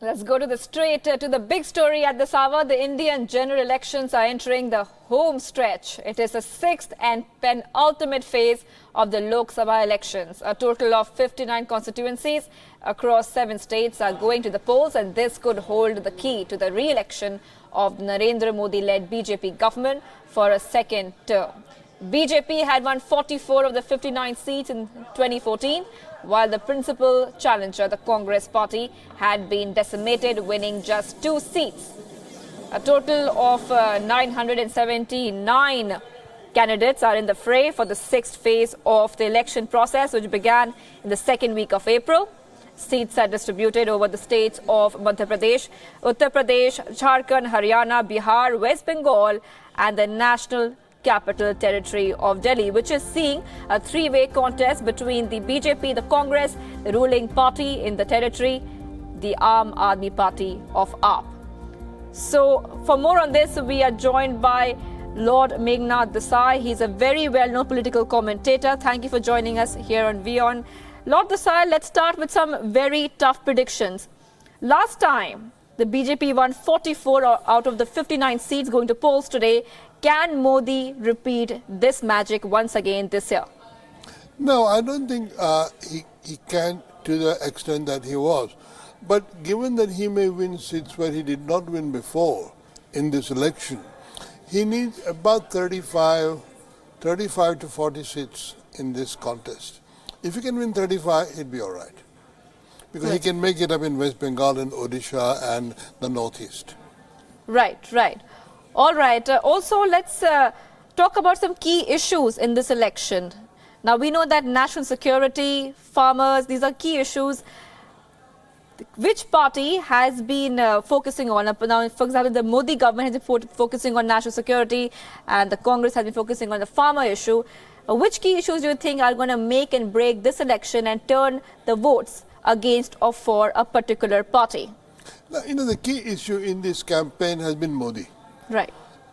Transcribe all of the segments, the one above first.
Let's go to the big story at this hour. The Indian general elections are entering the home stretch. It is the sixth and penultimate phase of the Lok Sabha elections. A total of 59 constituencies across 7 states are going to the polls, and this could hold the key to the re-election of Narendra Modi-led BJP government for a second term. BJP had won 44 of the 59 seats in 2014, while the principal challenger, the Congress party, had been decimated, winning just 2 seats. A total of 979 candidates are in the fray for the 6th phase of the election process, which began in the 2nd week of April. Seats are distributed over the states of Madhya Pradesh, Uttar Pradesh, Jharkhand, Haryana, Bihar, West Bengal, and the National Capital Territory of Delhi, which is seeing a 3-way contest between the BJP, the Congress, the ruling party in the territory, the Aam Aadmi Party of AAP. So, for more on this, we are joined by Lord Meghnad Desai. He's a very well-known political commentator. Thank you for joining us here on Wion. Lord Desai, let's start with some very tough predictions. Last time, the BJP won 44 out of the 59 seats going to polls today. Can Modi repeat this magic once again this year? No, I don't think he can to the extent that he was. But given that he may win seats where he did not win before in this election, he needs about 35 to 40 seats in this contest. If he can win 35, he'd be all right. Because he can make it up in West Bengal and Odisha and the Northeast. Right. All right. Also, let's talk about some key issues in this election. Now, we know that national security, farmers, these are key issues. Which party has been focusing on? Now, for example, the Modi government has been focusing on national security, and the Congress has been focusing on the farmer issue. Which key issues do you think are going to make and break this election and turn the votes against or for a particular party? Now, the key issue in this campaign has been Modi. Right.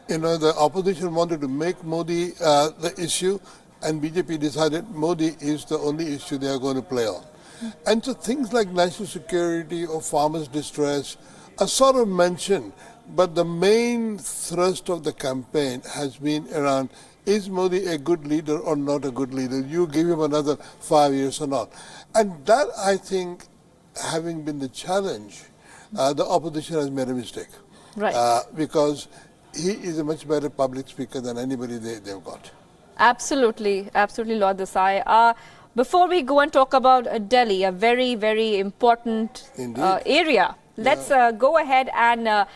The opposition wanted to make Modi the issue, and BJP decided Modi is the only issue they are going to play on. And so things like national security or farmers' distress are sort of mentioned, but the main thrust of the campaign has been around, is Modi a good leader or not a good leader? You give him another 5 years or not? And that, I think, having been the challenge, the opposition has made a mistake. Right. Because he is a much better public speaker than anybody they've got. Absolutely, Lord Desai. Before we go and talk about Delhi, a very, very important area, let's go ahead and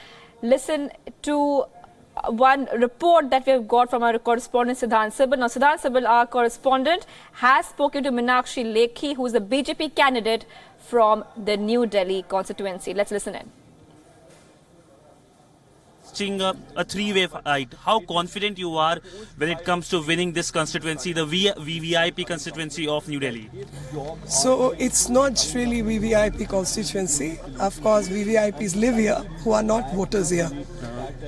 listen to one report that we have got from our correspondent Siddhant Sibal. Now, Siddhant Sibal, our correspondent, has spoken to Meenakshi Lekhi, who is a BJP candidate from the New Delhi constituency. Let's listen in. A 3-way fight. How confident you are when it comes to winning this constituency, the VVIP constituency of New Delhi? So it's not really VVIP constituency. Of course, VVIPs live here who are not voters here.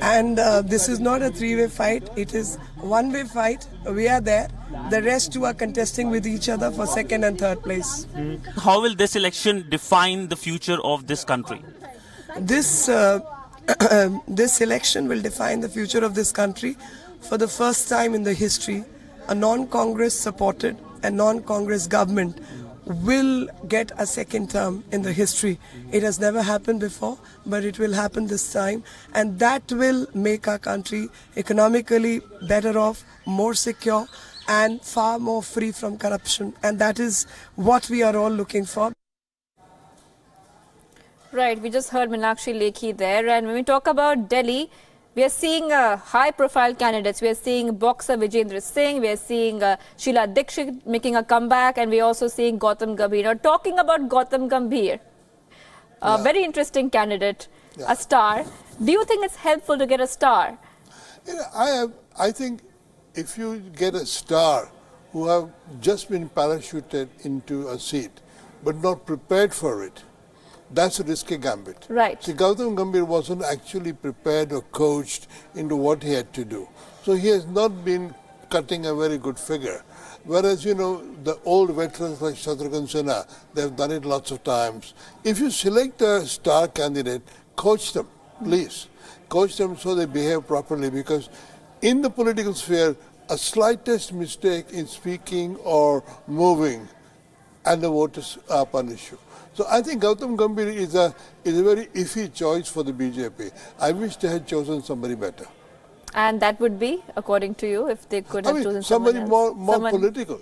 And this is not a 3-way fight. It is 1-way fight. We are there. The rest two are contesting with each other for 2nd and 3rd place. How will this election define the future of this country? This election will define the future of this country. For the first time in the history, a non-Congress supported and non-Congress government will get a 2nd term in the history. It has never happened before, but it will happen this time, and that will make our country economically better off, more secure, and far more free from corruption. And that is what we are all looking for. Right, we just heard Meenakshi Lekhi there, and when we talk about Delhi, we are seeing high-profile candidates. We are seeing boxer Vijendra Singh, we are seeing Sheila Dikshit making a comeback, and we are also seeing Gautam Gambhir. Now, talking about Gautam Gambhir, a very interesting candidate, a star. Do you think it's helpful to get a star? I think if you get a star who have just been parachuted into a seat, but not prepared for it, that's a risky gambit. Right. See, Gautam Gambhir wasn't actually prepared or coached into what he had to do. So he has not been cutting a very good figure. Whereas, the old veterans like Shatrughan Sinha, they've done it lots of times. If you select a star candidate, coach them, please. Coach them so they behave properly, because in the political sphere, a slightest mistake in speaking or moving and the voters are punished. So I think Gautam Gambhir is a very iffy choice for the BJP. I wish they had chosen somebody better. And that would be, according to you, if they could have chosen somebody someone more political,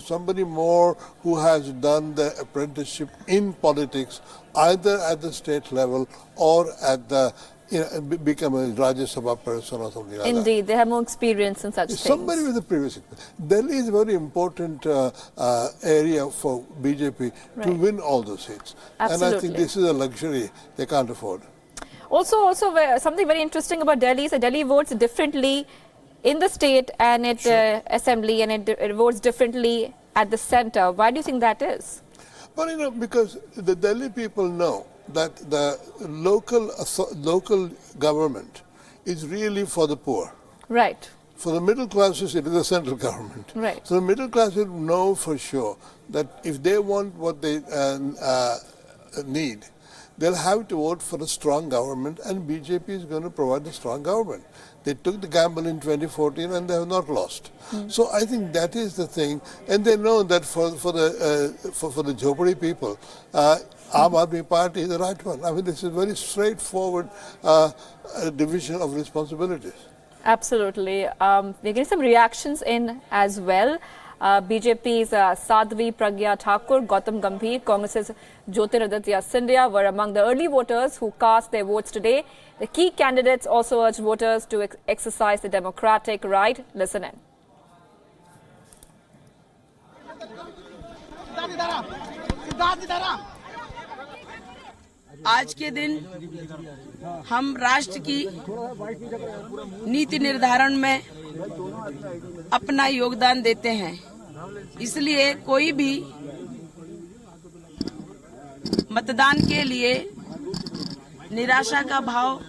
somebody more who has done the apprenticeship in politics, either at the state level or at the become a Rajya Sabha person or something like that. Indeed, they have more experience in such things. Somebody with a previous experience. Delhi is a very important area for BJP to win all the seats. Absolutely. And I think this is a luxury they can't afford. Also, something very interesting about Delhi is that Delhi votes differently in the state and at assembly, and it votes differently at the center. Why do you think that is? Well, because the Delhi people know that the local government is really for the poor. Right. For the middle classes, it is the central government. Right. So the middle classes know for sure that if they want what they need, they'll have to vote for a strong government, and BJP is going to provide a strong government. They took the gamble in 2014 and they have not lost. So I think that is the thing, and they know that for the Jhopadi people, Aam Aadmi Party is the right one. I mean, this is a very straightforward division of responsibilities. Absolutely. We're getting some reactions in as well. BJP's Sadhvi Pragya Thakur, Gautam Gambhir, Congress's Jyotiraditya Scindia were among the early voters who cast their votes today. The key candidates also urged voters to exercise the democratic right. Listen in. आज के दिन हम राष्ट्र की नीति निर्धारण में अपना योगदान देते हैं, इसलिए कोई भी मतदान के लिए निराशा का भाव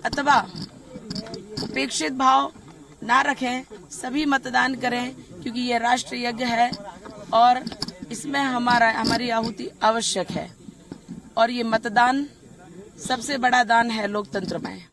अथवा उपेक्षित भाव ना रखें, सभी मतदान करें, क्योंकि ये राष्ट्र यज्ञ है और इसमें हमारी आहुति आवश्यक है और ये मतदान सबसे बड़ा दान है लोकतंत्र में।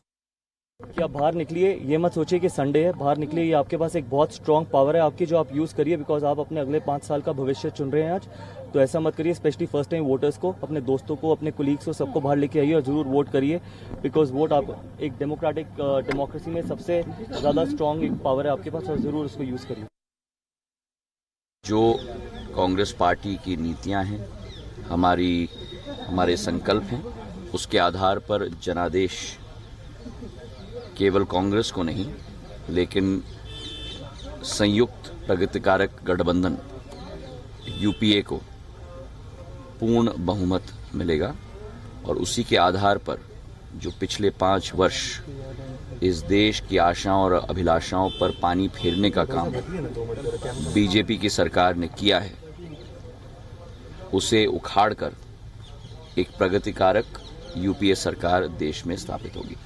कि आप बाहर निकलिए, ये मत सोचिए कि संडे है, बाहर निकलिए, ये आपके पास एक बहुत स्ट्रांग पावर है आपकी जो आप यूज करिए, बिकॉज आप अपने अगले 5 साल का भविष्य चुन रहे हैं आज। तो ऐसा मत करिए, स्पेशली फर्स्ट टाइम वोटर्स को, अपने दोस्तों को, अपने कोलीग्स को, सबको बाहर लेके आइए और जरूर वोट करिए, बिकॉज वोट आप एक डेमोक्रेसी में सबसे ज्यादा स्ट्रांग एक पावर है आपके पास और जरूर उसको यूज करिए। जो कांग्रेस पार्टी की नीतियां हैं, हमारे संकल्प हैं, उसके आधार पर जनादेश केवल कांग्रेस को नहीं लेकिन संयुक्त प्रगतिकारक गठबंधन यूपीए को पूर्ण बहुमत मिलेगा और उसी के आधार पर जो पिछले 5 वर्ष इस देश की आशाओं और अभिलाषाओं पर पानी फेरने का काम बीजेपी की सरकार ने किया है, उसे उखाड़कर एक प्रगतिकारक यूपीए सरकार देश में स्थापित होगी।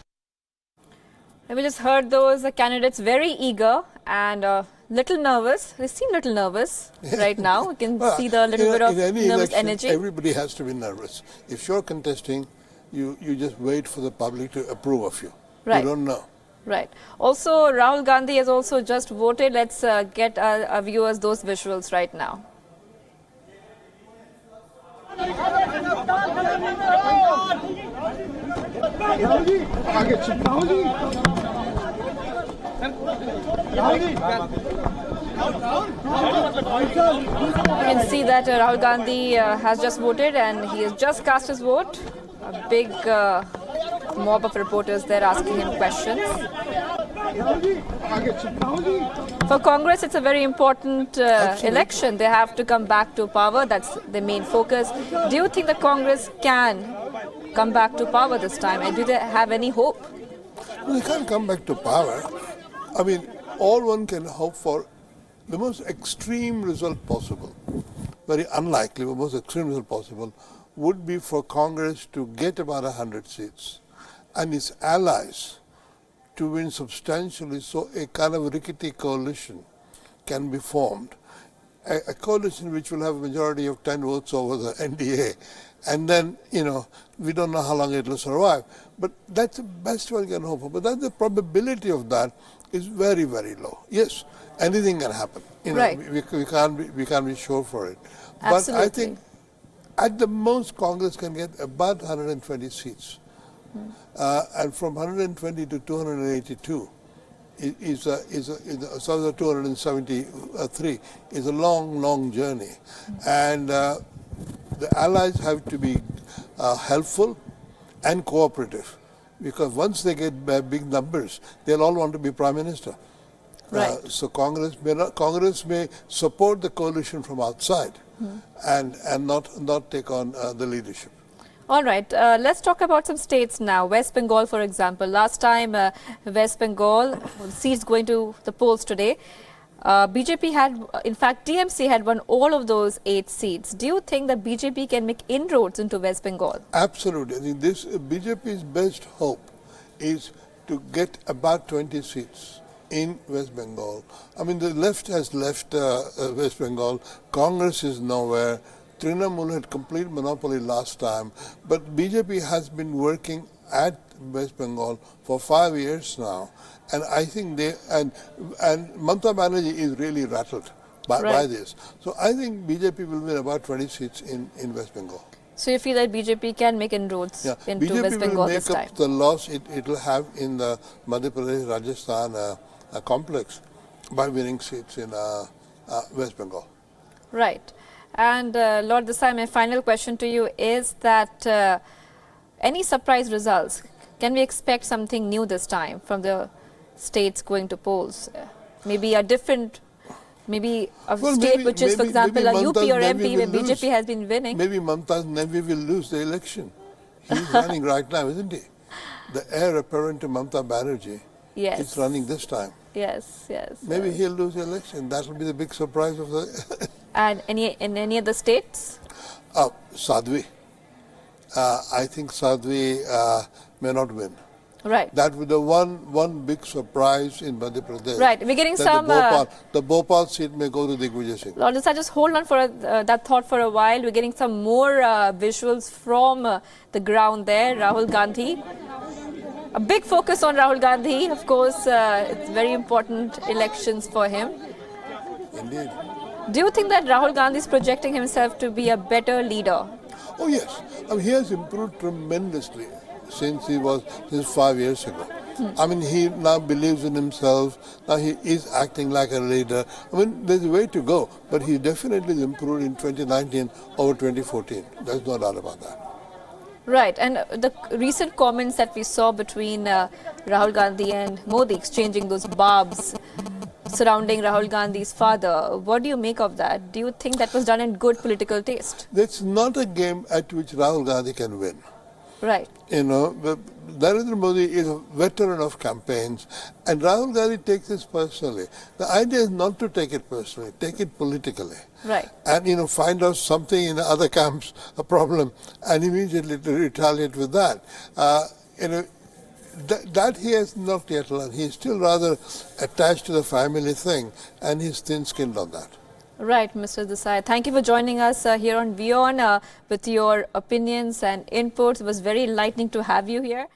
We just heard those candidates very eager and little nervous. They seem a little nervous right now. You can see the little bit of nervous election, energy. Everybody has to be nervous. If you're contesting, you just wait for the public to approve of you. Right. You don't know. Right. Also, Rahul Gandhi has also just voted. Let's get our viewers those visuals right now. You can see that Rahul Gandhi has just voted and he has just cast his vote. A big mob of reporters there asking him questions. For Congress, it's a very important election. They have to come back to power. That's the main focus. Do you think the Congress can come back to power this time? And do they have any hope? Well, they can't come back to power. I mean, all one can hope for the most extreme result possible, very unlikely, but most extreme result possible, would be for Congress to get about 100 seats and its allies to win substantially, so a kind of rickety coalition can be formed, a coalition which will have a majority of 10 votes over the NDA, and then, we don't know how long it will survive. But that's the best one can hope for. But the probability of that is very, very low. Yes, anything can happen. Right. We can't be sure for it. Absolutely. But I think at the most Congress can get about 120 seats. And from 120 to 282 so 273 is a long, long journey. And the allies have to be helpful and cooperative, because once they get big numbers, they'll all want to be Prime Minister. Right. So Congress may support the coalition from outside and not take on the leadership. All right, let's talk about some states now. West Bengal, for example. Last time, West Bengal, seats going to the polls today. BJP had, in fact, TMC had won all of those 8 seats. Do you think that BJP can make inroads into West Bengal? Absolutely. I think this BJP's best hope is to get about 20 seats in West Bengal. I mean, the left has left West Bengal. Congress is nowhere. Trinamool had complete monopoly last time, but BJP has been working at West Bengal for 5 years now, and I think and Mamata Banerjee is really rattled by this. So I think BJP will win about 20 seats in West Bengal. So you feel that BJP can make inroads into BJP West Bengal this time? BJP will make up the loss it will have in the Madhya Pradesh, Rajasthan complex by winning seats in West Bengal. Right. And Lord Desai, my final question to you is that any surprise results? Can we expect something new this time from the states going to polls? Maybe a different, maybe a state which is, for example, a UP or MP where BJP has been winning. Maybe Mamata's Nevi will lose the election. He's running right now, isn't he? The heir apparent to Mamata Banerjee is running this time. Yes, yes. Maybe he'll lose the election. That will be the big surprise of the... And in any other states? Sadhvi. I think Sadhvi may not win. Right. That was the one big surprise in Madhya Pradesh. Right. We're getting some... The Bhopal seat may go to Digvijay Singh. Lord Desai, just hold on for that thought for a while. We're getting some more visuals from the ground there. Rahul Gandhi. A big focus on Rahul Gandhi. Of course, it's very important elections for him. Indeed. Do you think that Rahul Gandhi is projecting himself to be a better leader? Oh yes. I mean, he has improved tremendously since 5 years ago. I mean, he now believes in himself. Now he is acting like a leader. I mean, there's a way to go, but he definitely improved in 2019 over 2014. There's no doubt about that. Right, and the recent comments that we saw between Rahul Gandhi and Modi exchanging those barbs surrounding Rahul Gandhi's father, what do you make of that? Do you think that was done in good political taste? That's not a game at which Rahul Gandhi can win. Right. Narendra Modi is a veteran of campaigns, and Rahul Gandhi takes this personally. The idea is not to take it personally, take it politically. Right. And, find out something in the other camps, a problem, and immediately to retaliate with that. That he has not yet learned. He is still rather attached to the family thing, and he's thin-skinned on that. Right, Mr. Desai. Thank you for joining us here on Wion with your opinions and inputs. It was very enlightening to have you here.